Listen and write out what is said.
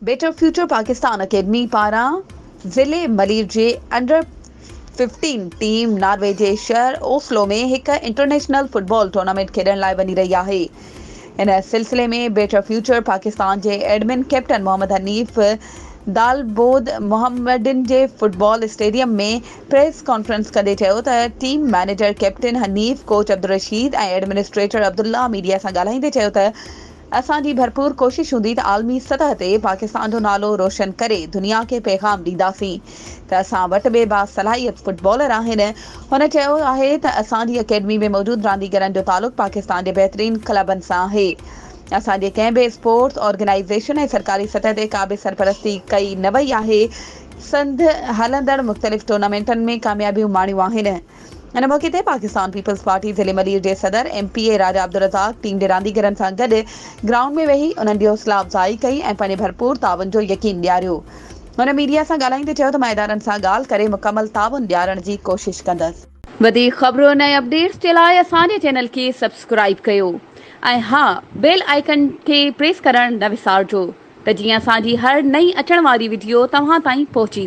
Better future Pakistan academy पारां ज़िले मलीर जे under 15 team Norway जे शहर ओस्लो में एक इंटरनेशनल फुटबॉल टूर्नामेंट खेॾण लाइ वञी रही आहे। इन सिलसिले में बेटर फ्यूचर पाकिस्तान जे एडमिन कैप्टन मोहम्मद हनीफ दालबोद मोहम्मदिन जे फुटबॉल स्टेडियम में प्रेस कॉन्फ्रेंस कंदे चयो त team manager captain Hanif, coach Abdul Rashid ऐं एडमिनिस्ट्रेटर अब्दुल्ला मीडिया सां ॻाल्हाईंदे चयो त असांजी भरपूर कोशिश हूंदी त आलमी सतह ते पाकिस्तान जो नालो रोशन करे दुनिया खे पैगाम ॾींदासीं त असां वटि बि बासलाहियत फुटबॉलर आहिनि। हुन चयो आहे त असांजी अकेडमी में मौजूदु रांदीगरनि जो तालुक़ु पाकिस्तान जे बहितरीन क्लबनि सां आहे। असांजे कंहिं बि स्पोर्ट्स ऑर्गेनाइज़ेशन ऐं सरकारी सतह ते का बि सरपरस्ती कई न वई आहे। संद हलंदड़ मुख़्तलिफ़ टूर्नामेंटनि में कामयाबियूं माणियूं आहिनि। इन मौक़े ते पाकिस्तान पीपल्स पार्टी ज़िले मलीर जे सदर MPA राजा अब्दुल रज़ाक टीम जे रांदीगरनि सां गॾु ग्राउंड में वेही उन्हनि जी हौसला अफ़ज़ाई कई ऐं पंहिंजे भरपूर ताउन जो यकीन ॾियारियो। हुन मीडिया सां ॻाल्हाईंदे चयो त मां इदारनि सां ॻाल्हि करे मुकमल ताउन ॾियारण जी कोशिश कंदसि। वधीक ख़बरुनि ऐं अपडेट्स जे लाइ असांजे चैनल खे सब्सक्राइब कयो ऐं हा, बेल आइकन खे प्रेस करणु न विसारिजो त जीअं असांजी हर नई अचण वारी वीडियो तव्हां ताईं पहुची